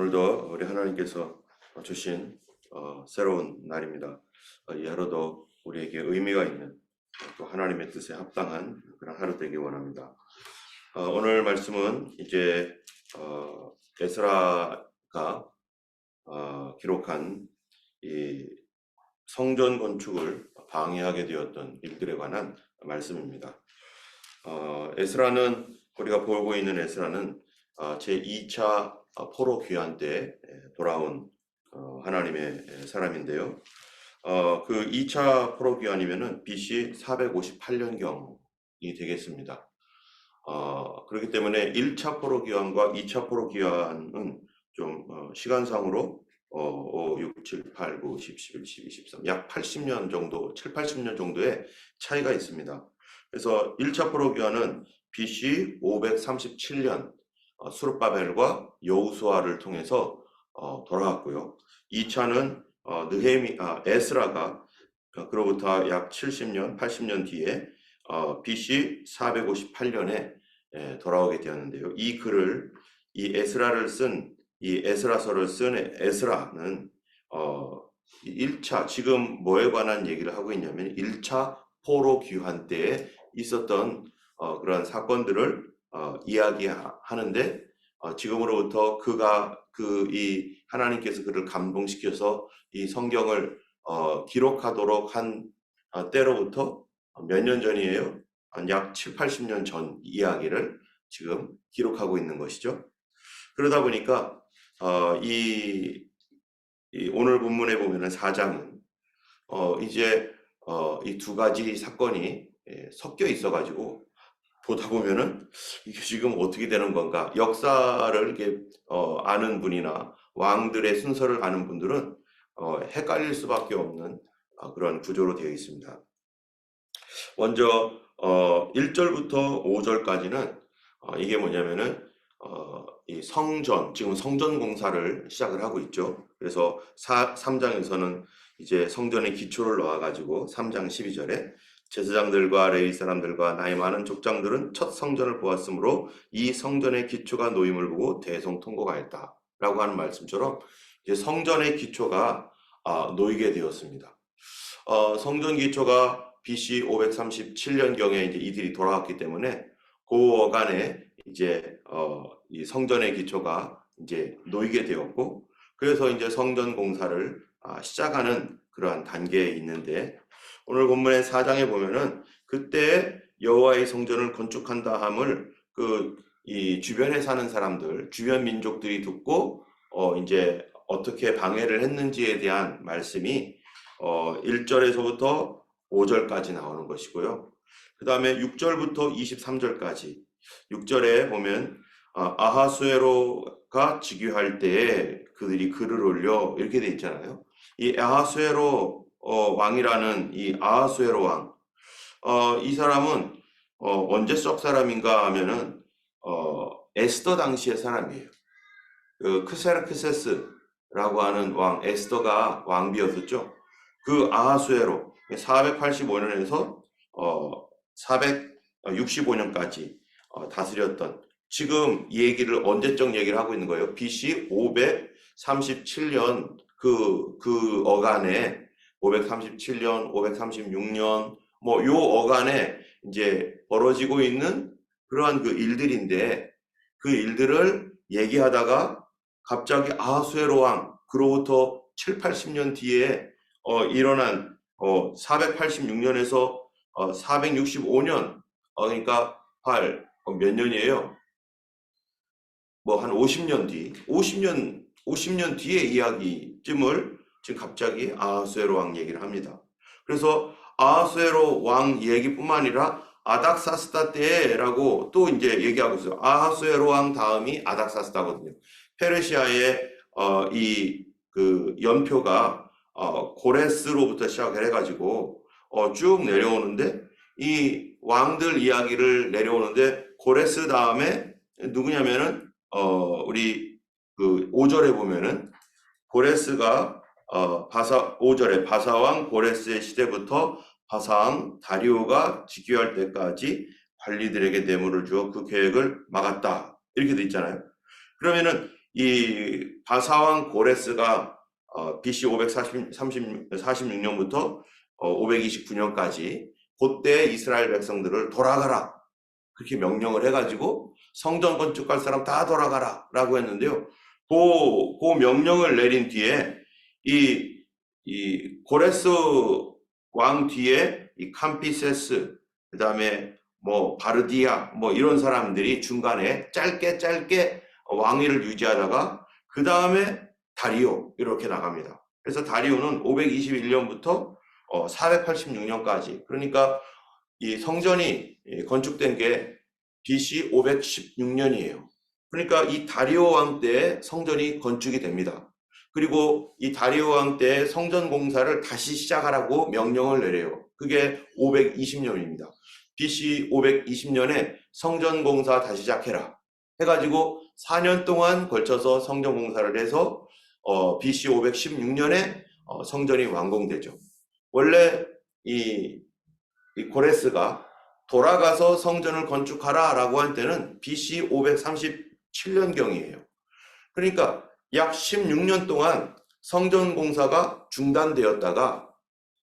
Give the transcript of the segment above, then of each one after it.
오늘도 우리 하나님께서 주신 새로운 날입니다. 이 하루도 우리에게 의미가 있는 또 하나님의 뜻에 합당한 그런 하루 되길 원합니다. 오늘 말씀은 이제 에스라가 기록한 이 성전 건축을 방해하게 되었던 일들에 관한 말씀입니다. 에스라는 우리가 보고 있는 에스라는 제2차 포로 귀환 때 돌아온 하나님의 사람인데요. 그 2차 포로 귀환이면은 BC 458년경이 되겠습니다. 그렇기 때문에 1차 포로 귀환과 2차 포로 귀환은 좀 시간상으로 5, 6, 7, 8, 9, 10, 11, 12, 13, 약 80년 정도, 7, 80년 정도의 차이가 있습니다. 그래서 1차 포로 귀환은 BC 537년 수르바벨과 여호수아를 통해서 돌아왔고요. 2차는 에스라가 그로부터 약 70년, 80년 뒤에 BC 458년에 돌아오게 되었는데요. 이 에스라서를 쓴 에스라는 1차, 지금 뭐에 관한 얘기를 하고 있냐면 1차 포로 귀환 때에 있었던 그런 사건들을 이야기하는데 지금으로부터 이 하나님께서 그를 감동시켜서 이 성경을 기록하도록 한 때로부터 몇 년 전이에요? 약 7, 80년 전 이야기를 지금 기록하고 있는 것이죠. 그러다 보니까 이 오늘 본문에 보면은 4장은 이제 이 두 가지 사건이 섞여 있어가지고 보다 보면은 이게 지금 어떻게 되는 건가? 역사를 이렇게 아는 분이나 왕들의 순서를 아는 분들은 헷갈릴 수밖에 없는 그런 구조로 되어 있습니다. 먼저 1절부터 5절까지는 이게 뭐냐면은 이 지금 성전 공사를 시작을 하고 있죠. 그래서 3장에서는 이제 성전의 기초를 놓아가지고 3장 12절에 제사장들과 레위 사람들과 나이 많은 족장들은 첫 성전을 보았으므로 이 성전의 기초가 놓임을 보고 대성통곡하였다라고 하는 말씀처럼 이제 성전의 기초가 놓이게 되었습니다. 성전 기초가 BC 537년경에 이제 이들이 돌아왔기 때문에 그 어간에 이제 이 성전의 기초가 이제 놓이게 되었고, 그래서 이제 성전 공사를 시작하는 그러한 단계에 있는데, 오늘 본문의 4장에 보면은 그때 여호와의 성전을 건축한다 함을 이 주변에 사는 사람들, 주변 민족들이 듣고 이제 어떻게 방해를 했는지에 대한 말씀이 1절에서부터 5절까지 나오는 것이고요. 그 다음에 6절부터 23절까지 6절에 보면 아하수에로가 즉위할 때에 그들이 글을 올려 이렇게 돼 있잖아요. 이 아하수에로 왕이라는 이 아하수에로 왕, 이 사람은 언제 적 사람인가 하면은 에스더 당시의 사람이에요. 크세르크세스라고 하는 왕, 에스더가 왕비였었죠. 그 아하수에로 485년에서 465년까지 다스렸던, 지금 이 얘기를 언제적 얘기를 하고 있는 거예요? BC 537년 그 어간에 537년, 536년 뭐 요 어간에 이제 벌어지고 있는 그러한 그 일들인데, 그 일들을 얘기하다가 갑자기 아하수에로 왕, 그로부터 7, 80년 뒤에 일어난 486년에서 465년, 그러니까 몇 년이에요? 뭐 한 50년 뒤, 50년 뒤의 이야기쯤을 지금 갑자기 아하수에로 왕 얘기를 합니다. 그래서 아하수에로 왕 얘기뿐만 아니라 아닥사스다 때라고 또 이제 얘기하고 있어요. 아하수에로 왕 다음이 아닥사스다거든요. 페르시아의 이 그 연표가 고레스로부터 시작을 해가지고 쭉 내려오는데, 이 왕들 이야기를 내려오는데 고레스 다음에 누구냐면은 우리 그 5절에 보면은 고레스가 5절에 바사왕 고레스의 시대부터 바사왕 다리오가 즉위할 때까지 관리들에게 뇌물을 주어 그 계획을 막았다, 이렇게 돼 있잖아요. 그러면은 이 바사왕 고레스가 BC 546년부터 529년까지 그때 이스라엘 백성들을 돌아가라 그렇게 명령을 해가지고 성전 건축할 사람 다 돌아가라 라고 했는데요. 그 명령을 내린 뒤에 이 고레스 왕 뒤에 이 캄피세스, 그 다음에 뭐 바르디아 뭐 이런 사람들이 중간에 짧게 왕위를 유지하다가 그 다음에 다리오 이렇게 나갑니다. 그래서 다리오는 521년부터 486년까지, 그러니까 이 성전이 건축된 게 BC 516년이에요. 그러니까 이 다리오 왕 때 성전이 건축이 됩니다. 그리고 이 다리오 왕 때 성전 공사를 다시 시작하라고 명령을 내려요. 그게 520년입니다. BC 520년에 성전 공사 다시 시작해라 해가지고 4년 동안 걸쳐서 성전 공사를 해서 BC 516년에 성전이 완공되죠. 원래 이 고레스가 돌아가서 성전을 건축하라 라고 한 때는 BC 537년경이에요. 그러니까 약 16년 동안 성전 공사가 중단되었다가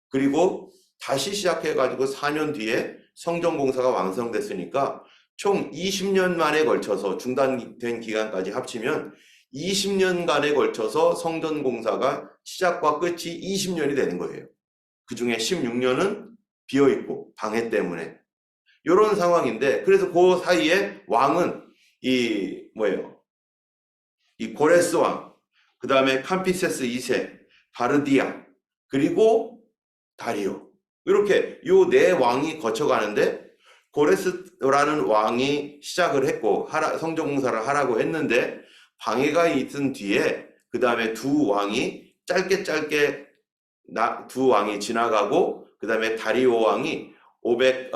그리고 다시 시작해가지고 4년 뒤에 성전 공사가 완성됐으니까 총 20년 만에 걸쳐서 중단된 기간까지 합치면 20년간에 걸쳐서 성전 공사가 시작과 끝이 20년이 되는 거예요. 그 중에 16년은 비어있고 방해 때문에 이런 상황인데, 그래서 그 사이에 왕은 이 고레스 왕, 그 다음에 캄피세스 2세, 바르디아, 그리고 다리오, 이렇게 요 네 왕이 거쳐가는데 고레스라는 왕이 시작을 했고 성전 공사를 하라고 했는데 방해가 있은 뒤에 그 다음에 두 왕이 짧게 두 왕이 지나가고 그 다음에 다리오 왕이 몇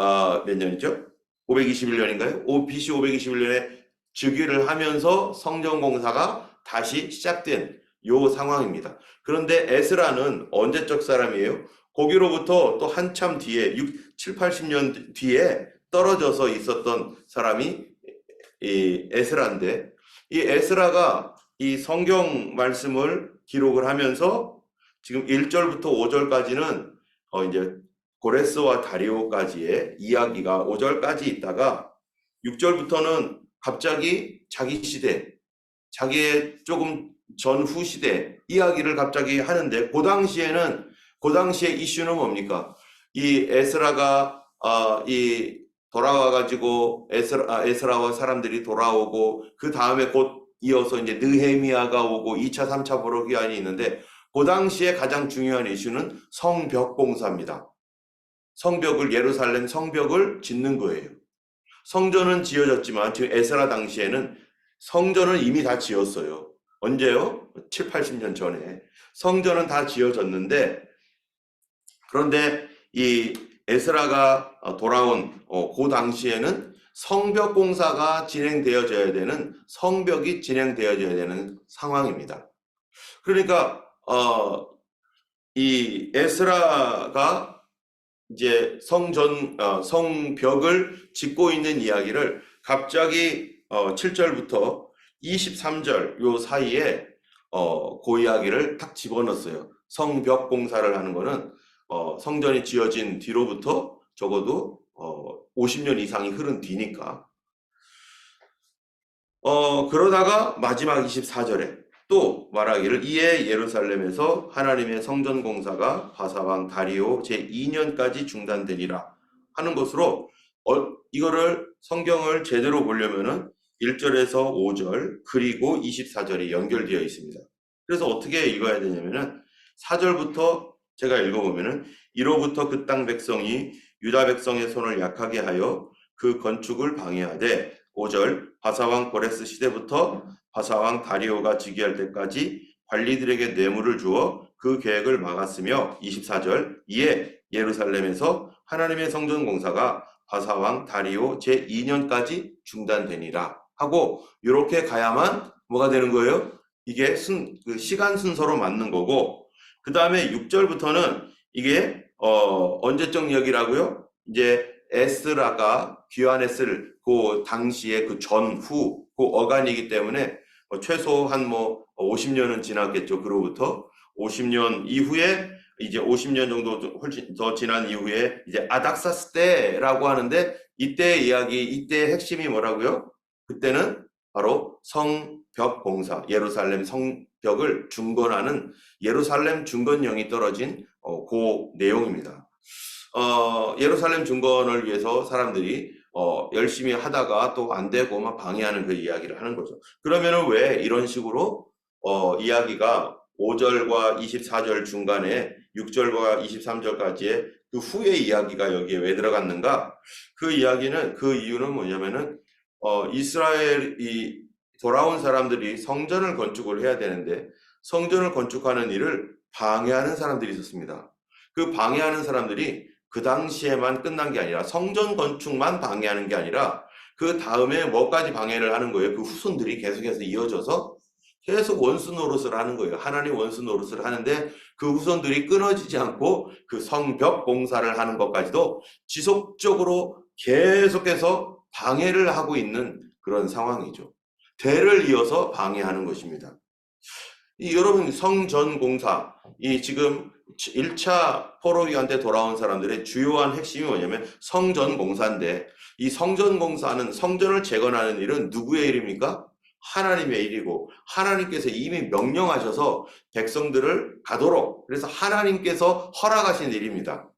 년이죠? 521년인가요? BC 521년에 즉위를 하면서 성전 공사가 다시 시작된 요 상황입니다. 그런데 에스라는 언제적 사람이에요? 거기로부터 또 한참 뒤에 7, 80년 뒤에 떨어져서 있었던 사람이 이 에스라인데, 이 에스라가 이 성경 말씀을 기록을 하면서 지금 1절부터 5절까지는 이제 고레스와 다리오까지의 이야기가 5절까지 있다가 6절부터는 갑자기 자기 시대, 자기의 조금 전후 시대 이야기를 갑자기 하는데, 그 당시의 이슈는 뭡니까? 이 에스라가 돌아와가지고 에스라와 사람들이 돌아오고 그 다음에 곧 이어서 이제 느헤미야가 오고 2차, 3차 보로 기한이 있는데, 그 당시에 가장 중요한 이슈는 성벽 공사입니다. 예루살렘 성벽을 짓는 거예요. 성전은 지어졌지만 지금 에스라 당시에는 성전은 이미 다 지었어요. 언제요? 7, 80년 전에 성전은 다 지어졌는데, 그런데 이 에스라가 돌아온 그 당시에는 성벽 공사가 진행되어져야 되는, 성벽이 진행되어져야 되는 상황입니다. 그러니까 이 에스라가 이제 성벽을 짓고 있는 이야기를 갑자기 7절부터 23절 요 사이에 그 이야기를 딱 집어넣었어요. 성벽 공사를 하는 거는 성전이 지어진 뒤로부터 적어도 50년 이상이 흐른 뒤니까. 그러다가 마지막 24절에 또 말하기를, 이에 예루살렘에서 하나님의 성전 공사가 바사왕 다리오 제2년까지 중단되리라 하는 것으로, 이거를 성경을 제대로 보려면은 1절에서 5절 그리고 24절이 연결되어 있습니다. 그래서 어떻게 읽어야 되냐면은 4절부터 제가 읽어보면은, 이로부터 그 땅 백성이 유다 백성의 손을 약하게 하여 그 건축을 방해하되, 5절 바사왕 고레스 시대부터 바사왕 다리오가 즉위할 때까지 관리들에게 뇌물을 주어 그 계획을 막았으며, 24절 이에 예루살렘에서 하나님의 성전 공사가 바사왕 다리오 제2년까지 중단되니라 하고, 이렇게 가야만 뭐가 되는 거예요? 이게 그 시간 순서로 맞는 거고, 그 다음에 6절부터는 이게 언제적 이야기라고요? 이제 에스라가 귀환했을 그 당시에 그 전후 그 어간이기 때문에 최소 한 뭐 50년은 지났겠죠. 그로부터 50년 이후에 이제 50년 정도 훨씬 더 지난 이후에 이제 아닥사스 때라고 하는데 이때 이야기, 이때의 핵심이 뭐라고요? 그때는 바로 성벽 공사, 예루살렘 성벽을 중건하는 예루살렘 중건령이 떨어진 그 내용입니다. 예루살렘 중건을 위해서 사람들이 열심히 하다가 또 안 되고 막 방해하는 그 이야기를 하는 거죠. 그러면은 왜 이런 식으로 이야기가 5절과 24절 중간에 6절과 23절까지의 그 후의 이야기가 여기에 왜 들어갔는가? 그 이야기는, 그 이유는 뭐냐면은 이스라엘이 돌아온 사람들이 성전을 건축을 해야 되는데 성전을 건축하는 일을 방해하는 사람들이 있었습니다. 그 방해하는 사람들이 그 당시에만 끝난 게 아니라 성전 건축만 방해하는 게 아니라 그 다음에 뭐까지 방해를 하는 거예요. 그 후손들이 계속해서 이어져서 계속 원수 노릇을 하는 거예요. 하나님 원수 노릇을 하는데 그 후손들이 끊어지지 않고 그 성벽 공사를 하는 것까지도 지속적으로 계속해서 방해를 하고 있는 그런 상황이죠. 대를 이어서 방해하는 것입니다. 여러분 성전 공사, 이 지금 1차 포로기간 때 돌아온 사람들의 주요한 핵심이 뭐냐면 성전 공사인데 이 성전 공사는 성전을 재건하는 일은 누구의 일입니까? 하나님의 일이고 하나님께서 이미 명령하셔서 백성들을 가도록 그래서 하나님께서 허락하신 일입니다.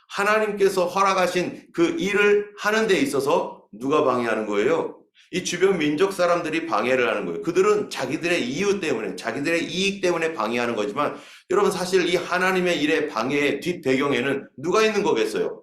하나님께서 허락하신 그 일을 하는 데 있어서 누가 방해하는 거예요? 이 주변 민족 사람들이 방해를 하는 거예요. 그들은 자기들의 이유 때문에, 자기들의 이익 때문에 방해하는 거지만 여러분 사실 이 하나님의 일의 방해의 뒷배경에는 누가 있는 거겠어요?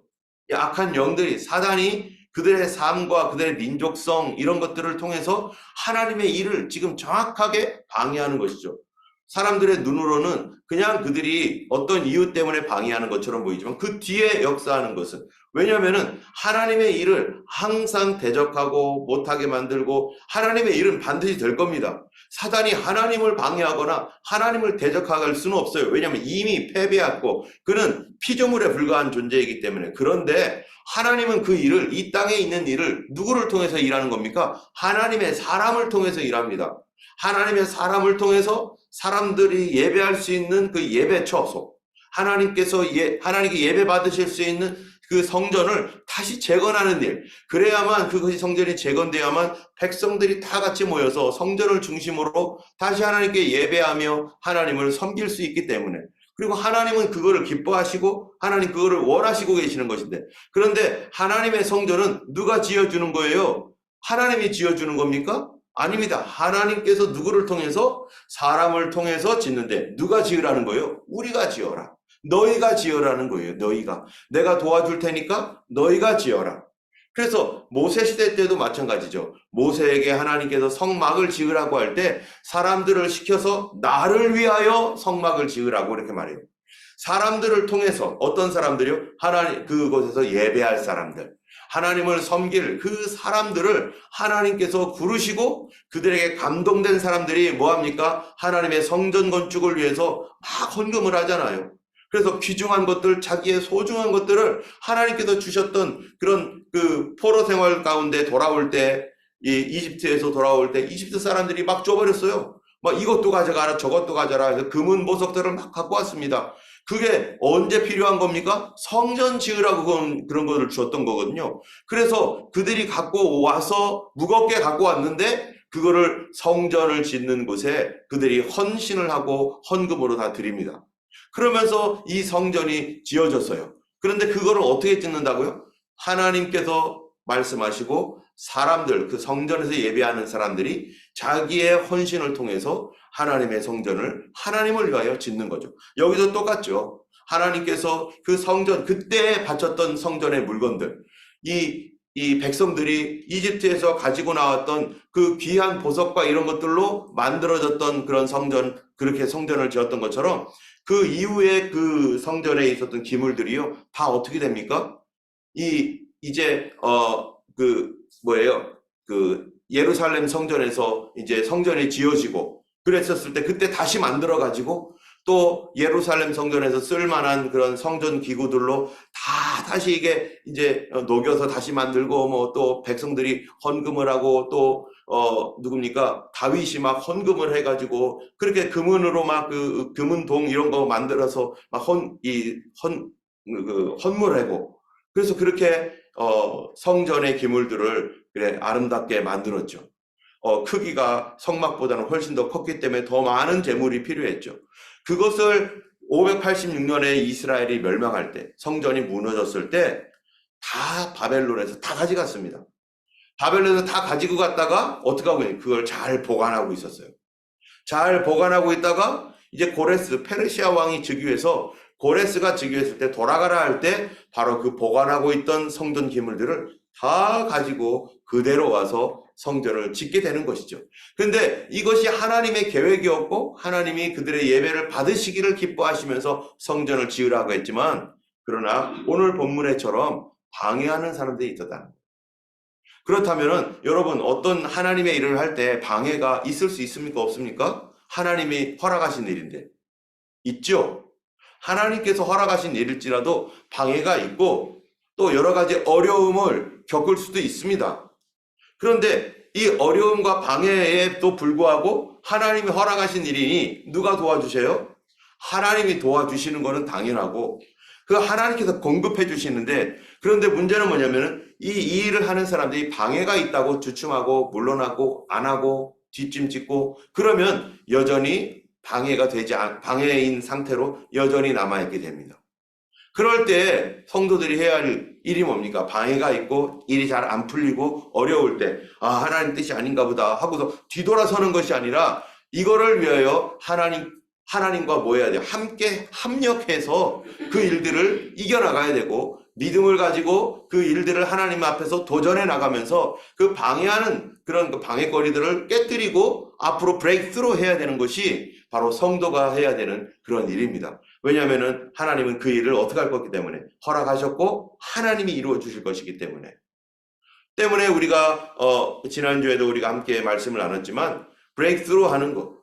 이 악한 영들이, 사단이 그들의 삶과 그들의 민족성 이런 것들을 통해서 하나님의 일을 지금 정확하게 방해하는 것이죠. 사람들의 눈으로는 그냥 그들이 어떤 이유 때문에 방해하는 것처럼 보이지만 그 뒤에 역사하는 것은 왜냐하면 하나님의 일을 항상 대적하고 못하게 만들고 하나님의 일은 반드시 될 겁니다. 사단이 하나님을 방해하거나 하나님을 대적할 수는 없어요. 왜냐하면 이미 패배했고 그는 피조물에 불과한 존재이기 때문에. 그런데 하나님은 그 일을, 이 땅에 있는 일을 누구를 통해서 일하는 겁니까? 하나님의 사람을 통해서 일합니다. 하나님의 사람을 통해서 사람들이 예배할 수 있는 그 예배 처소, 하나님께서 하나님께 예배 받으실 수 있는 그 성전을 다시 재건하는 일, 그래야만 그것이 성전이 재건되야만 백성들이 다 같이 모여서 성전을 중심으로 다시 하나님께 예배하며 하나님을 섬길 수 있기 때문에. 그리고 하나님은 그거를 기뻐하시고 하나님 그거를 원하시고 계시는 것인데, 그런데 하나님의 성전은 누가 지어주는 거예요? 하나님이 지어주는 겁니까? 아닙니다. 하나님께서 누구를 통해서? 사람을 통해서 짓는데 누가 지으라는 거예요? 우리가 지어라. 너희가 지어라는 거예요. 너희가. 내가 도와줄 테니까 너희가 지어라. 그래서 모세 시대 때도 마찬가지죠. 모세에게 하나님께서 성막을 지으라고 할 때 사람들을 시켜서 나를 위하여 성막을 지으라고 이렇게 말해요. 사람들을 통해서 어떤 사람들이요? 하나님 그곳에서 예배할 사람들, 하나님을 섬길 그 사람들을 하나님께서 부르시고 그들에게 감동된 사람들이 뭐합니까? 하나님의 성전 건축을 위해서 막 헌금을 하잖아요. 그래서 귀중한 것들, 자기의 소중한 것들을 하나님께서 주셨던 그런 그 포로 생활 가운데 돌아올 때, 이집트에서 돌아올 때 이집트 사람들이 막 줘버렸어요. 막 이것도 가져가라, 저것도 가져라 해서 금은 보석들을 막 갖고 왔습니다. 그게 언제 필요한 겁니까? 성전 지으라고 그런 거를 주었던 거거든요. 그래서 그들이 갖고 와서 무겁게 갖고 왔는데 그거를 성전을 짓는 곳에 그들이 헌신을 하고 헌금으로 다 드립니다. 그러면서 이 성전이 지어졌어요. 그런데 그거를 어떻게 짓는다고요? 하나님께서 말씀하시고 사람들, 그 성전에서 예배하는 사람들이 자기의 헌신을 통해서 하나님의 성전을 하나님을 위하여 짓는 거죠. 여기도 똑같죠. 하나님께서 그 성전, 그때 바쳤던 성전의 물건들, 이 백성들이 이집트에서 가지고 나왔던 그 귀한 보석과 이런 것들로 만들어졌던 그런 성전, 그렇게 성전을 지었던 것처럼 그 이후에 그 성전에 있었던 기물들이요, 다 어떻게 됩니까? 이제 예루살렘 성전에서 이제 성전이 지어지고 그랬었을 때 그때 다시 만들어 가지고 또 예루살렘 성전에서 쓸만한 그런 성전 기구들로 다시 이게 이제 녹여서 다시 만들고 뭐 또 백성들이 헌금을 하고 또 누굽니까? 다윗이 막 헌금을 해가지고 그렇게 금은으로 막 그 금은동 이런 거 만들어서 막 헌물하고 그래서 그렇게 성전의 기물들을 그래 아름답게 만들었죠. 크기가 성막보다는 훨씬 더 컸기 때문에 더 많은 재물이 필요했죠. 그것을 586년에 이스라엘이 멸망할 때, 성전이 무너졌을 때, 다 바벨론에서 다 가져갔습니다. 바벨론에서 다 가지고 갔다가, 어떻게 하고 있냐? 그걸 잘 보관하고 있었어요. 잘 보관하고 있다가, 이제 고레스, 페르시아 왕이 즉위해서, 고레스가 즉위했을 때 돌아가라 할 때, 바로 그 보관하고 있던 성전 기물들을 다 가지고 그대로 와서 성전을 짓게 되는 것이죠. 그런데 이것이 하나님의 계획이었고 하나님이 그들의 예배를 받으시기를 기뻐하시면서 성전을 지으라고 했지만 그러나 오늘 본문에처럼 방해하는 사람들이 있었다. 그렇다면 여러분 어떤 하나님의 일을 할 때 방해가 있을 수 있습니까? 없습니까? 하나님이 허락하신 일인데 있죠. 하나님께서 허락하신 일일지라도 방해가 있고 또 여러 가지 어려움을 겪을 수도 있습니다. 그런데 이 어려움과 방해에도 불구하고 하나님이 허락하신 일이니 누가 도와주세요? 하나님이 도와주시는 것은 당연하고 그 하나님께서 공급해 주시는데 그런데 문제는 뭐냐면은 이 일을 하는 사람들이 방해가 있다고 주춤하고 물러나고 안 하고 뒷짐짓고 그러면 여전히 방해인 상태로 여전히 남아있게 됩니다. 그럴 때 성도들이 해야 할 일이 뭡니까? 방해가 있고 일이 잘 안 풀리고 어려울 때 하나님 뜻이 아닌가 보다 하고서 뒤돌아서는 것이 아니라 이거를 위하여 하나님과 뭐 해야 돼요? 함께 합력해서 그 일들을 이겨나가야 되고 믿음을 가지고 그 일들을 하나님 앞에서 도전해 나가면서 그 방해하는 그런 그 방해거리들을 깨뜨리고 앞으로 브레이크스루 해야 되는 것이 바로 성도가 해야 되는 그런 일입니다. 왜냐하면 하나님은 그 일을 어떻게 할 거기 때문에 허락하셨고 하나님이 이루어 주실 것이기 때문에 우리가 지난주에도 우리가 함께 말씀을 나눴지만 브레이크스루 하는 것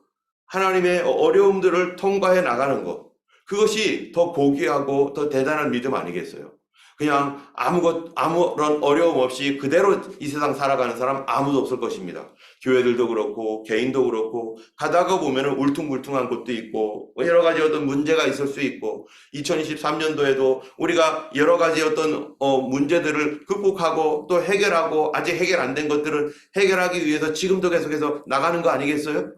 하나님의 어려움들을 통과해 나가는 것 그것이 더 고귀하고 더 대단한 믿음 아니겠어요? 그냥 아무런 어려움 없이 그대로 이 세상 살아가는 사람 아무도 없을 것입니다. 교회들도 그렇고 개인도 그렇고 가다가 보면 울퉁불퉁한 곳도 있고 여러 가지 어떤 문제가 있을 수 있고 2023년도에도 우리가 여러 가지 어떤 문제들을 극복하고 또 해결하고 아직 해결 안 된 것들은 해결하기 위해서 지금도 계속해서 나가는 거 아니겠어요?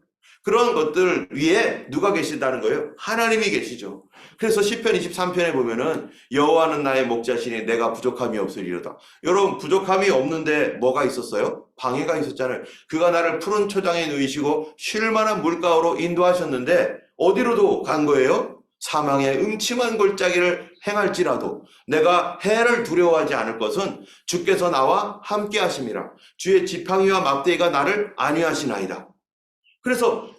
그런 것들 위에 누가 계신다는 거예요? 하나님이 계시죠. 그래서 시편 23편에 보면은 여호와는 나의 목자시니 내가 부족함이 없으리로다. 여러분 부족함이 없는데 뭐가 있었어요? 방해가 있었잖아요. 그가 나를 푸른 초장에 누이시고 쉴 만한 물가로 인도하셨는데 어디로도 간 거예요? 사망의 음침한 골짜기를 행할지라도 내가 해를 두려워하지 않을 것은 주께서 나와 함께 하심이라. 주의 지팡이와 막대기가 나를 안위하시나이다. 그래서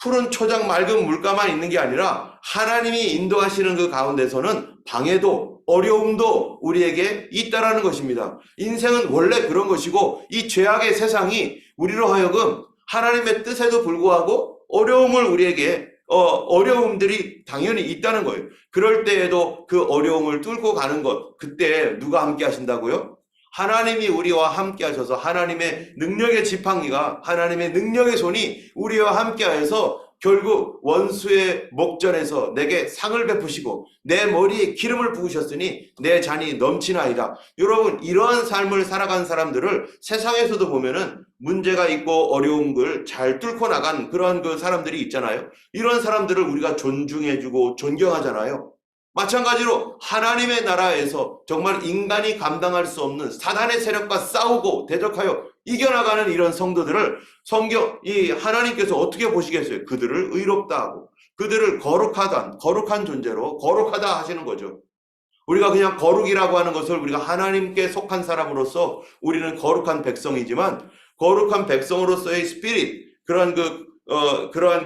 푸른 초장 맑은 물가만 있는 게 아니라 하나님이 인도하시는 그 가운데서는 방해도 어려움도 우리에게 있다라는 것입니다. 인생은 원래 그런 것이고 이 죄악의 세상이 우리로 하여금 하나님의 뜻에도 불구하고 어려움을 우리에게 어려움들이 당연히 있다는 거예요. 그럴 때에도 그 어려움을 뚫고 가는 것 그때 누가 함께 하신다고요? 하나님이 우리와 함께 하셔서 하나님의 능력의 지팡이가 하나님의 능력의 손이 우리와 함께 하여서 결국 원수의 목전에서 내게 상을 베푸시고 내 머리에 기름을 부으셨으니 내 잔이 넘치나이다. 여러분 이러한 삶을 살아간 사람들을 세상에서도 보면은 문제가 있고 어려운 걸 잘 뚫고 나간 그러한 그 사람들이 있잖아요. 이런 사람들을 우리가 존중해주고 존경하잖아요. 마찬가지로 하나님의 나라에서 정말 인간이 감당할 수 없는 사단의 세력과 싸우고 대적하여 이겨나가는 이런 성도들을 이 하나님께서 어떻게 보시겠어요? 그들을 의롭다 하고 그들을 거룩한 존재로 거룩하다 하시는 거죠. 우리가 그냥 거룩이라고 하는 것을 우리가 하나님께 속한 사람으로서 우리는 거룩한 백성이지만 거룩한 백성으로서의 스피릿 그러한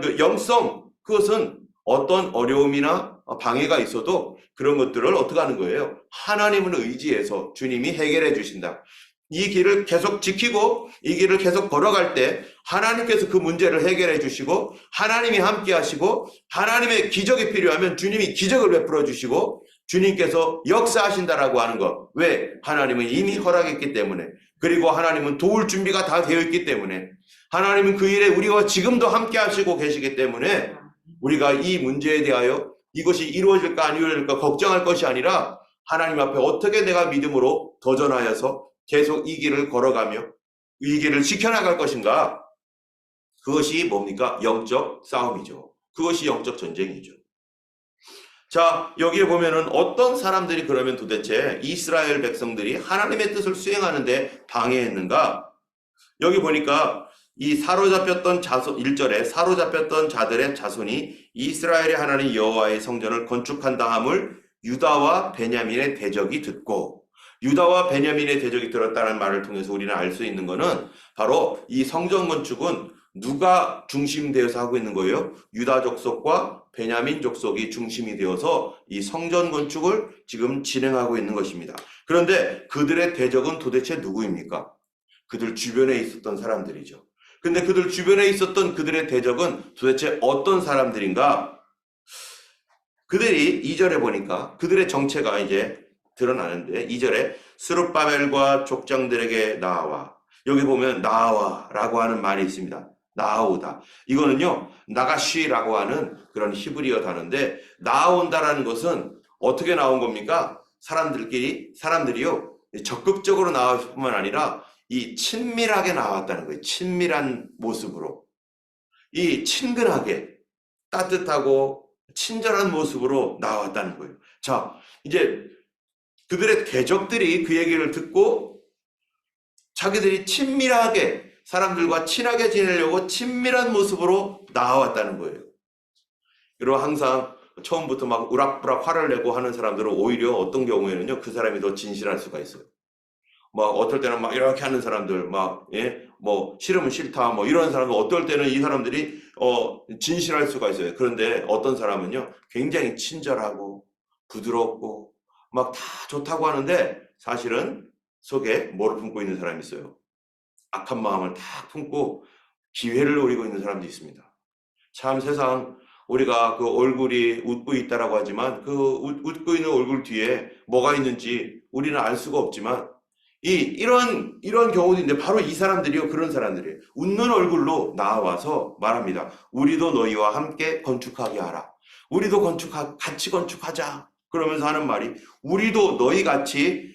그 영성 그것은 어떤 어려움이나 방해가 있어도 그런 것들을 어떻게 하는 거예요? 하나님을 의지해서 주님이 해결해 주신다. 이 길을 계속 지키고 이 길을 계속 걸어갈 때 하나님께서 그 문제를 해결해 주시고 하나님이 함께 하시고 하나님의 기적이 필요하면 주님이 기적을 베풀어 주시고 주님께서 역사하신다라고 하는 것. 왜? 하나님은 이미 허락했기 때문에. 그리고 하나님은 도울 준비가 다 되어 있기 때문에. 하나님은 그 일에 우리와 지금도 함께 하시고 계시기 때문에 우리가 이 문제에 대하여 이것이 이루어질까 안 이루어질까 걱정할 것이 아니라 하나님 앞에 어떻게 내가 믿음으로 도전하여서 계속 이 길을 걸어가며 이 길을 지켜나갈 것인가? 그것이 뭡니까? 영적 싸움이죠. 그것이 영적 전쟁이죠. 자, 여기에 보면은 어떤 사람들이 그러면 도대체 이스라엘 백성들이 하나님의 뜻을 수행하는데 방해했는가? 여기 보니까 이 사로잡혔던 자손 1절에 사로잡혔던 자들의 자손이 이스라엘의 하나님 여호와의 성전을 건축한 다음을 유다와 베냐민의 대적이 듣고 유다와 베냐민의 대적이 들었다는 말을 통해서 우리는 알 수 있는 것은 바로 이 성전 건축은 누가 중심되어서 하고 있는 거예요? 유다 족속과 베냐민 족속이 중심이 되어서 이 성전 건축을 지금 진행하고 있는 것입니다. 그런데 그들의 대적은 도대체 누구입니까? 그들 주변에 있었던 사람들이죠. 근데 그들 주변에 있었던 그들의 대적은 도대체 어떤 사람들인가? 그들이 2절에 보니까 그들의 정체가 이제 드러나는데 2절에 스룹바벨과 족장들에게 나와. 여기 보면 나와라고 하는 말이 있습니다. 나오다. 이거는요, 나가쉬라고 하는 그런 히브리어 단어인데 나온다라는 것은 어떻게 나온 겁니까? 사람들이요 적극적으로 나왔을 뿐만 아니라 이 친밀하게 나왔다는 거예요. 친밀한 모습으로. 이 친근하게 따뜻하고 친절한 모습으로 나왔다는 거예요. 자, 이제 그들의 대적들이 그 얘기를 듣고 자기들이 친밀하게 사람들과 친하게 지내려고 친밀한 모습으로 나왔다는 거예요. 그리고 항상 처음부터 막 우락부락 화를 내고 하는 사람들은 오히려 어떤 경우에는요, 그 사람이 더 진실할 수가 있어요. 막 어떨 때는 막 이렇게 하는 사람들, 막 뭐 싫으면 싫다, 뭐 이런 사람들 어떨 때는 이 사람들이 진실할 수가 있어요. 그런데 어떤 사람은요, 굉장히 친절하고 부드럽고 막 다 좋다고 하는데 사실은 속에 뭐를 품고 있는 사람이 있어요. 악한 마음을 다 품고 기회를 노리고 있는 사람도 있습니다. 참 세상 우리가 그 얼굴이 웃고 있다라고 하지만 그 웃고 있는 얼굴 뒤에 뭐가 있는지 우리는 알 수가 없지만 이런 경우도 있는데 바로 이 사람들이요, 그런 사람들이에요. 웃는 얼굴로 나와서 말합니다. 우리도 너희와 함께 건축하게 하라. 우리도 같이 건축하자. 그러면서 하는 말이 우리도 너희 같이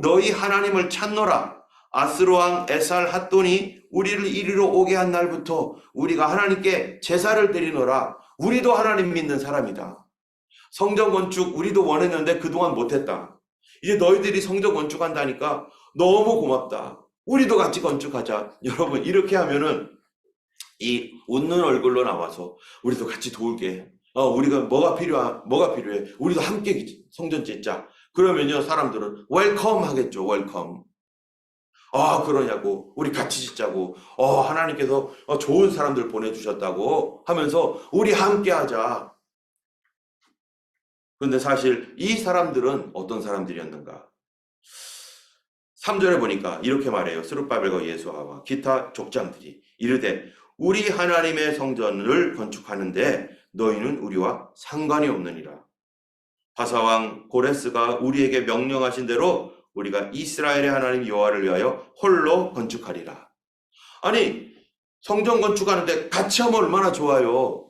너희 하나님을 찾노라. 아스로왕 에살 핫돈이 우리를 이리로 오게 한 날부터 우리가 하나님께 제사를 드리노라. 우리도 하나님 믿는 사람이다. 성전 건축 우리도 원했는데 그동안 못했다. 이제 너희들이 성전 건축한다니까 너무 고맙다. 우리도 같이 건축하자. 여러분, 이렇게 하면은 이 웃는 얼굴로 나와서 우리도 같이 도울게. 우리가 뭐가 필요해. 우리도 함께 성전 짓자. 그러면요, 사람들은 웰컴 하겠죠. 웰컴. 그러냐고. 우리 같이 짓자고. 하나님께서 좋은 사람들 보내주셨다고 하면서 우리 함께 하자. 그런데 사실 이 사람들은 어떤 사람들이었는가? 3절에 보니까 이렇게 말해요. 스룹바벨과 예수아와 기타 족장들이 이르되 우리 하나님의 성전을 건축하는데 너희는 우리와 상관이 없느니라. 바사왕 고레스가 우리에게 명령하신 대로 우리가 이스라엘의 하나님 여호와를 위하여 홀로 건축하리라. 아니, 성전 건축하는데 같이 하면 얼마나 좋아요.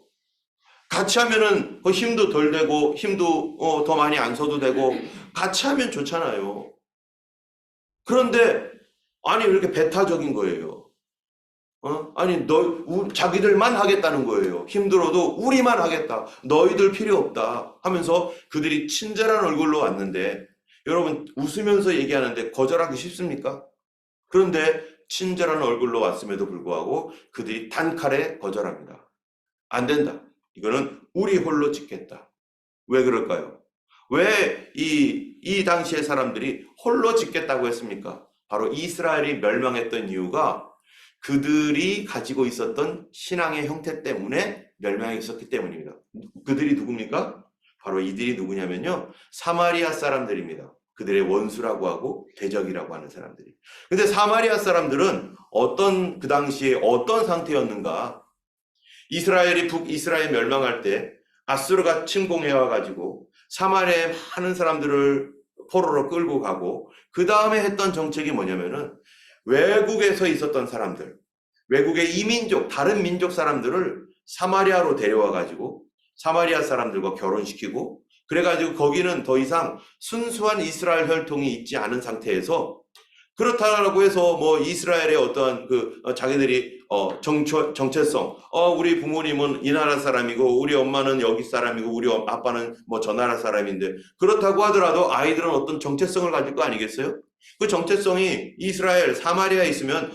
같이 하면은 힘도 덜 되고 힘도 더 많이 안 써도 되고 같이 하면 좋잖아요. 그런데 아니, 왜 이렇게 배타적인 거예요? 아니, 자기들만 하겠다는 거예요. 힘들어도 우리만 하겠다. 너희들 필요 없다 하면서 그들이 친절한 얼굴로 왔는데, 여러분, 웃으면서 얘기하는데 거절하기 쉽습니까? 그런데 친절한 얼굴로 왔음에도 불구하고 그들이 단칼에 거절합니다. 안 된다. 이거는 우리 홀로 짓겠다. 왜 그럴까요? 왜 이 당시의 사람들이 홀로 짓겠다고 했습니까? 바로 이스라엘이 멸망했던 이유가 그들이 가지고 있었던 신앙의 형태 때문에 멸망했었기 때문입니다. 그들이 누굽니까? 바로 이들이 누구냐면요, 사마리아 사람들입니다. 그들의 원수라고 하고 대적이라고 하는 사람들이. 근데 사마리아 사람들은 그 당시에 어떤 상태였는가? 이스라엘이 북이스라엘 멸망할 때 아수르가 침공해 와가지고 사마리아의 많은 사람들을 포로로 끌고 가고 그 다음에 했던 정책이 뭐냐면은 외국에서 있었던 사람들, 외국의 이민족, 다른 민족 사람들을 사마리아로 데려와가지고 사마리아 사람들과 결혼시키고 그래가지고 거기는 더 이상 순수한 이스라엘 혈통이 있지 않은 상태에서 그렇다고 해서 뭐 이스라엘의 어떠한 자기들이 정체성, 우리 부모님은 이 나라 사람이고 우리 엄마는 여기 사람이고 우리 아빠는 뭐 저 나라 사람인데 그렇다고 하더라도 아이들은 어떤 정체성을 가질 거 아니겠어요? 그 정체성이 이스라엘 사마리아에 있으면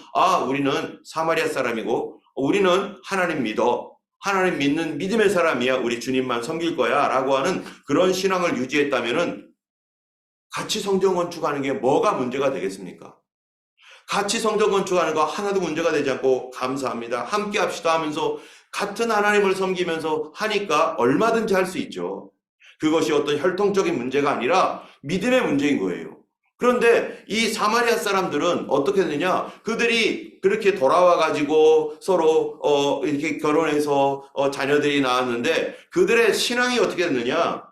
우리는 사마리아 사람이고 우리는 하나님 믿어. 하나님 믿는 믿음의 사람이야. 우리 주님만 섬길 거야. 라고 하는 그런 신앙을 유지했다면은 같이 성전 건축하는 게 뭐가 문제가 되겠습니까? 같이 성전 건축하는 거 하나도 문제가 되지 않고 감사합니다. 함께 합시다 하면서 같은 하나님을 섬기면서 하니까 얼마든지 할 수 있죠. 그것이 어떤 혈통적인 문제가 아니라 믿음의 문제인 거예요. 그런데 이 사마리아 사람들은 어떻게 되느냐? 그들이 그렇게 돌아와가지고 서로 이렇게 결혼해서 자녀들이 나왔는데 그들의 신앙이 어떻게 됐느냐?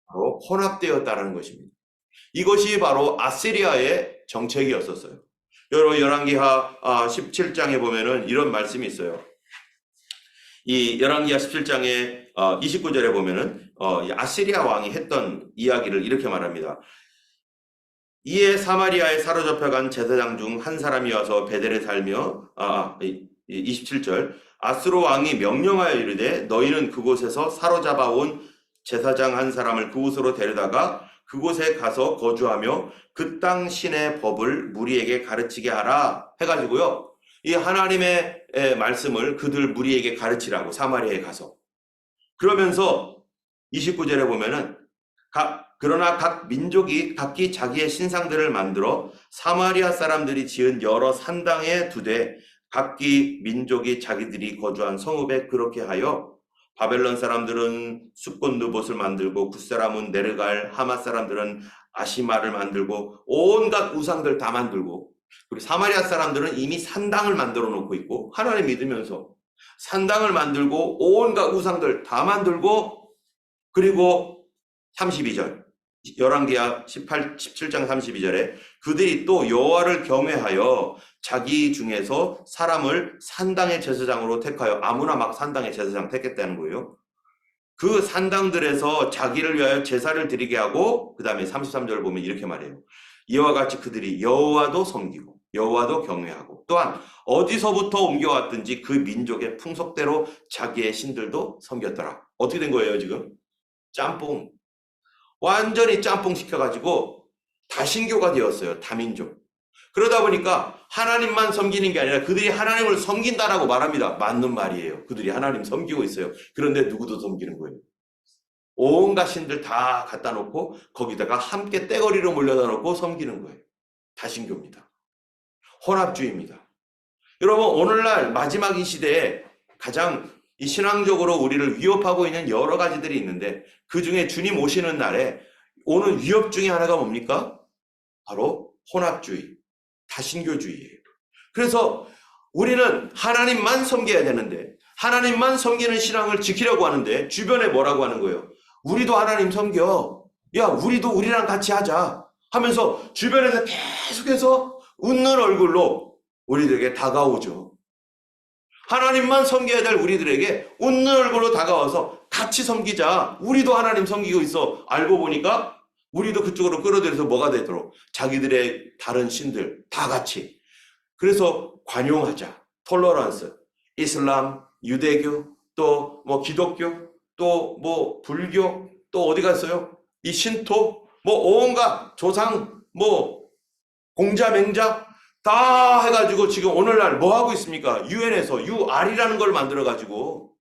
바로 혼합되었다는 것입니다. 이것이 바로 아시리아의 정책이었었어요. 여러분 열왕기하 17장에 보면은 이런 말씀이 있어요. 이 열왕기하 17장의 29절에 보면은 아시리아 왕이 했던 이야기를 이렇게 말합니다. 이에 사마리아에 사로잡혀간 제사장 중 한 사람이 와서 베델에 살며 27절 아수르 왕이 명령하여 이르되 너희는 그곳에서 사로잡아온 제사장 한 사람을 그곳으로 데려다가 그곳에 가서 거주하며 그 땅 신의 법을 무리에게 가르치게 하라 해가지고요. 이 하나님의 말씀을 그들 무리에게 가르치라고 사마리아에 가서 그러면서 29절에 보면은 그러나 각 민족이 각기 자기의 신상들을 만들어 사마리아 사람들이 지은 여러 산당에 두되 각기 민족이 자기들이 거주한 성읍에 그렇게 하여 바벨론 사람들은 숫꽃 느봇을 만들고 굿 사람은 네르갈, 하맛 사람들은 아시마를 만들고 온갖 우상들 다 만들고 그리고 사마리아 사람들은 이미 산당을 만들어 놓고 있고 하나님 믿으면서 산당을 만들고 온갖 우상들 다 만들고 그리고 32절 열왕기하 17장 32절에 그들이 또 여호와를 경외하여 자기 중에서 사람을 산당의 제사장으로 택하여 아무나 막 산당의 제사장 택했다는 거예요. 그 산당들에서 자기를 위하여 제사를 드리게 하고 그 다음에 33절을 보면 이렇게 말해요. 이와 같이 그들이 여호와도 섬기고 여호와도 경외하고 또한 어디서부터 옮겨왔든지 그 민족의 풍속대로 자기의 신들도 섬겼더라. 어떻게 된 거예요 지금? 짬뽕. 완전히 짬뽕 시켜가지고 다신교가 되었어요. 다민족. 그러다 보니까 하나님만 섬기는 게 아니라 그들이 하나님을 섬긴다라고 말합니다. 맞는 말이에요. 그들이 하나님 섬기고 있어요. 그런데 누구도 섬기는 거예요. 온갖 신들 다 갖다 놓고 거기다가 함께 떼거리로 몰려다 놓고 섬기는 거예요. 다신교입니다. 혼합주의입니다. 여러분 오늘날 마지막 이 시대에 가장 이 신앙적으로 우리를 위협하고 있는 여러 가지들이 있는데 그 중에 주님 오시는 날에 오는 위협 중에 하나가 뭡니까? 바로 혼합주의, 다신교주의예요. 그래서 우리는 하나님만 섬겨야 되는데 하나님만 섬기는 신앙을 지키려고 하는데 주변에 뭐라고 하는 거예요? 우리도 하나님 섬겨. 야, 우리도 우리랑 같이 하자 하면서 주변에서 계속해서 웃는 얼굴로 우리들에게 다가오죠. 하나님만 섬겨야 될 우리들에게 웃는 얼굴로 다가와서 같이 섬기자. 우리도 하나님 섬기고 있어. 알고 보니까 우리도 그쪽으로 끌어들여서 뭐가 되도록 자기들의 다른 신들 다 같이. 그래서 관용하자. 톨러런스. 이슬람, 유대교, 또 뭐 기독교, 또 뭐 불교, 또 어디 갔어요? 이 신토, 뭐 온갖 조상, 뭐 공자 맹자 다 해가지고 지금 오늘날 뭐 하고 있습니까? 유엔에서 UR이라는 걸 만들어가지고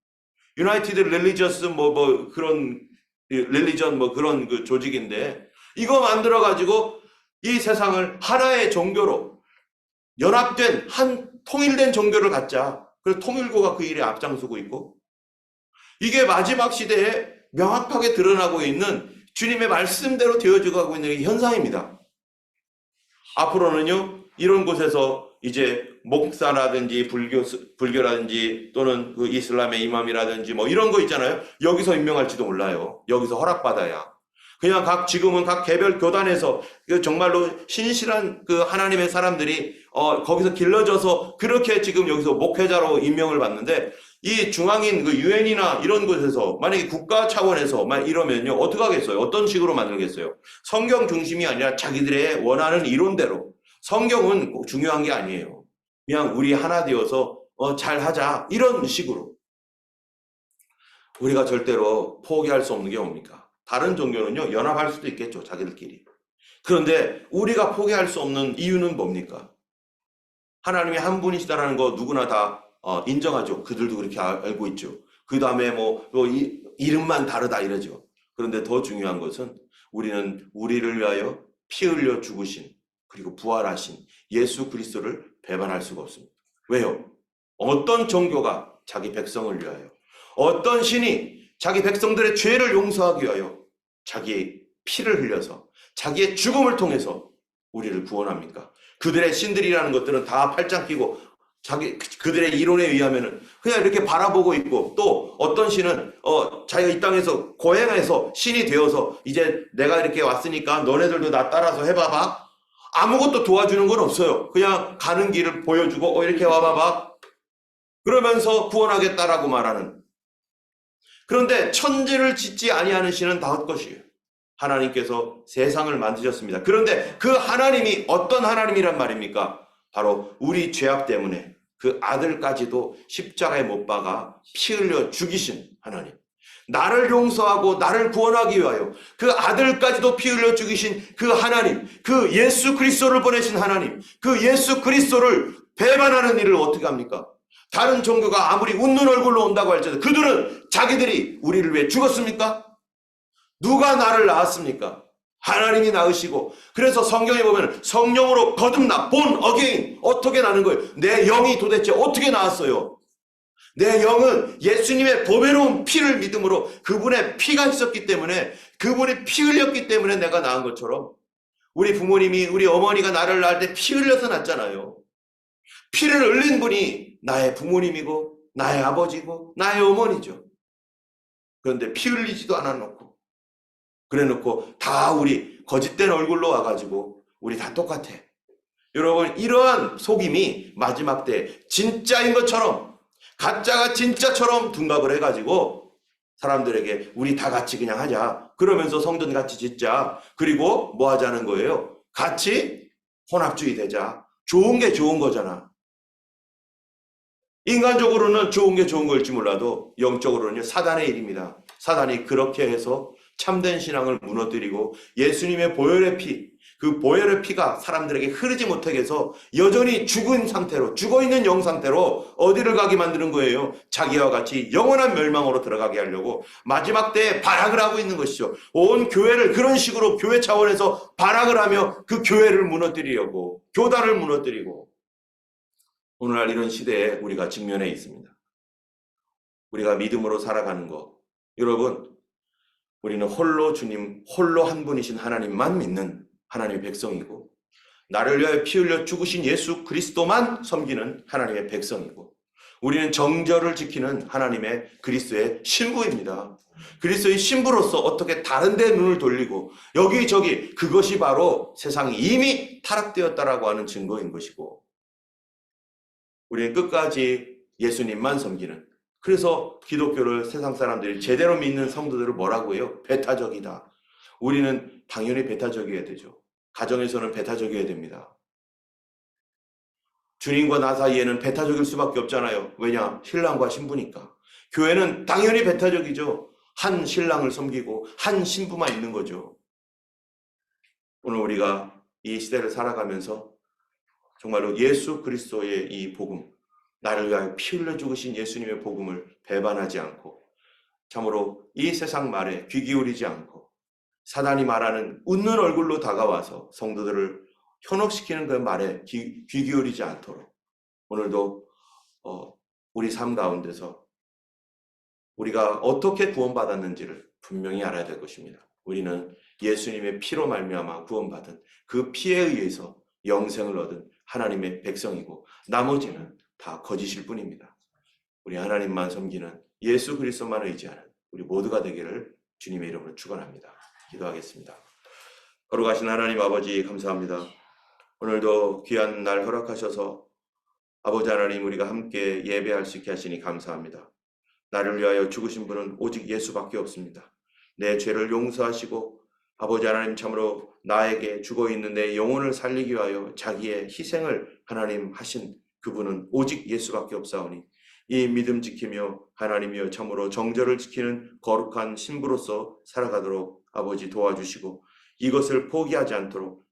유나이티드 릴리저스 뭐 그런 릴리전 뭐 그런 그 조직인데 이거 만들어가지고 이 세상을 하나의 종교로 연합된 한 통일된 종교를 갖자. 그래서 통일교가 그 일에 앞장서고 있고 이게 마지막 시대에 명확하게 드러나고 있는 주님의 말씀대로 되어져 가고 있는 현상입니다. 앞으로는요, 이런 곳에서 이제 목사라든지 불교라든지 또는 그 이슬람의 이맘이라든지 뭐 이런 거 있잖아요. 여기서 임명할지도 몰라요. 여기서 허락받아야. 그냥 지금은 각 개별 교단에서 정말로 신실한 그 하나님의 사람들이 거기서 길러져서 그렇게 지금 여기서 목회자로 임명을 받는데, 이 중앙인 그 유엔이나 이런 곳에서 만약에 국가 차원에서 이러면요, 어떻게 하겠어요? 어떤 식으로 만들겠어요? 성경 중심이 아니라 자기들의 원하는 이론대로. 성경은 꼭 중요한 게 아니에요. 그냥 우리 하나 되어서 잘하자, 이런 식으로. 우리가 절대로 포기할 수 없는 게 뭡니까? 다른 종교는요, 연합할 수도 있겠죠, 자기들끼리. 그런데 우리가 포기할 수 없는 이유는 뭡니까? 하나님이 한 분이시다라는 거 누구나 다 인정하죠. 그들도 그렇게 알고 있죠. 그 다음에 이름만 다르다 이러죠. 그런데 더 중요한 것은 우리는 우리를 위하여 피 흘려 죽으신 그리고 부활하신 예수 그리스도를 배반할 수가 없습니다. 왜요? 어떤 종교가 자기 백성을 위하여, 어떤 신이 자기 백성들의 죄를 용서하기 위하여 자기의 피를 흘려서 자기의 죽음을 통해서 우리를 구원합니까? 그들의 신들이라는 것들은 다 팔짱 끼고 그들의 이론에 의하면은 그냥 이렇게 바라보고 있고, 또 어떤 신은 자기가 이 땅에서 고행해서 신이 되어서 이제 내가 이렇게 왔으니까 너네들도 나 따라서 해봐봐. 아무것도 도와주는 건 없어요. 그냥 가는 길을 보여주고 이렇게 와봐봐. 그러면서 구원하겠다라고 말하는. 그런데 천지를 짓지 아니하는 신은 다 헛것이에요. 하나님께서 세상을 만드셨습니다. 그런데 그 하나님이 어떤 하나님이란 말입니까? 바로 우리 죄악 때문에 그 아들까지도 십자가에 못 박아 피 흘려 죽이신 하나님. 나를 용서하고 나를 구원하기 위하여 그 아들까지도 피 흘려 죽이신 그 하나님, 그 예수 그리스도를 보내신 하나님, 그 예수 그리스도를 배반하는 일을 어떻게 합니까? 다른 종교가 아무리 웃는 얼굴로 온다고 할지라도 그들은 자기들이 우리를 위해 죽었습니까? 누가 나를 낳았습니까? 하나님이 낳으시고. 그래서 성경에 보면 성령으로 거듭나, born again. 어떻게 나는 거예요? 내 영이 도대체 어떻게 나왔어요? 내 영은 예수님의 보배로운 피를 믿음으로, 그분의 피가 있었기 때문에, 그분이 피 흘렸기 때문에 내가 낳은 것처럼, 우리 부모님이, 우리 어머니가 나를 낳을 때 피 흘려서 낳았잖아요. 피를 흘린 분이 나의 부모님이고 나의 아버지고 나의 어머니죠. 그런데 피 흘리지도 않아놓고, 그래놓고 다 우리 거짓된 얼굴로 와가지고 우리 다 똑같아. 여러분, 이러한 속임이 마지막 때 진짜인 것처럼, 가짜가 진짜처럼 둔갑을 해가지고 사람들에게 우리 다 같이 그냥 하자, 그러면서 성전 같이 짓자, 그리고 뭐 하자는 거예요? 같이 혼합주의 되자. 좋은 게 좋은 거잖아. 인간적으로는 좋은 게 좋은 걸지 몰라도 영적으로는 사단의 일입니다. 사단이 그렇게 해서 참된 신앙을 무너뜨리고 예수님의 보혈의 피, 그 보혈의 피가 사람들에게 흐르지 못하게 해서 여전히 죽은 상태로, 죽어있는 영 상태로 어디를 가게 만드는 거예요? 자기와 같이 영원한 멸망으로 들어가게 하려고 마지막 때에 발악을 하고 있는 것이죠. 온 교회를 그런 식으로 교회 차원에서 발악을 하며 그 교회를 무너뜨리려고, 교단을 무너뜨리고, 오늘날 이런 시대에 우리가 직면해 있습니다. 우리가 믿음으로 살아가는 것, 여러분, 우리는 홀로 주님, 홀로 한 분이신 하나님만 믿는 하나님의 백성이고, 나를 위하여 피 흘려 죽으신 예수 그리스도만 섬기는 하나님의 백성이고, 우리는 정절을 지키는 하나님의 그리스도의 신부입니다. 그리스도의 신부로서 어떻게 다른 데 눈을 돌리고 여기저기, 그것이 바로 세상이 이미 타락되었다라고 하는 증거인 것이고, 우리는 끝까지 예수님만 섬기는, 그래서 기독교를 세상 사람들이 제대로 믿는 성도들을 뭐라고 해요? 배타적이다. 우리는 당연히 배타적이어야 되죠. 가정에서는 배타적이어야 됩니다. 주님과 나 사이에는 배타적일 수밖에 없잖아요. 왜냐? 신랑과 신부니까. 교회는 당연히 배타적이죠. 한 신랑을 섬기고 한 신부만 있는 거죠. 오늘 우리가 이 시대를 살아가면서 정말로 예수 그리스도의 이 복음, 나를 위하여 피 흘려 죽으신 예수님의 복음을 배반하지 않고, 참으로 이 세상 말에 귀 기울이지 않고, 사단이 말하는 웃는 얼굴로 다가와서 성도들을 현혹시키는 그 말에 귀 기울이지 않도록, 오늘도 우리 삶 가운데서 우리가 어떻게 구원받았는지를 분명히 알아야 될 것입니다. 우리는 예수님의 피로 말미암아 구원받은 그 피에 의해서 영생을 얻은 하나님의 백성이고 나머지는 다 거짓일 뿐입니다. 우리 하나님만 섬기는 예수 그리스도만 의지하는 우리 모두가 되기를 주님의 이름으로 축원합니다. 기도하겠습니다. 거룩하신 하나님 아버지 감사합니다. 오늘도 귀한 날 허락하셔서 아버지 하나님 우리가 함께 예배할 수 있게 하시니 감사합니다. 나를 위하여 죽으신 분은 오직 예수밖에 없습니다. 내 죄를 용서하시고 아버지 하나님 참으로 나에게 죽어있는 내 영혼을 살리기 위하여 자기의 희생을 하나님 하신 그분은 오직 예수밖에 없사오니 이 믿음 지키며 하나님이여 참으로 정절을 지키는 거룩한 신부로서 살아가도록 아버지 도와주시고 이것을 포기하지 않도록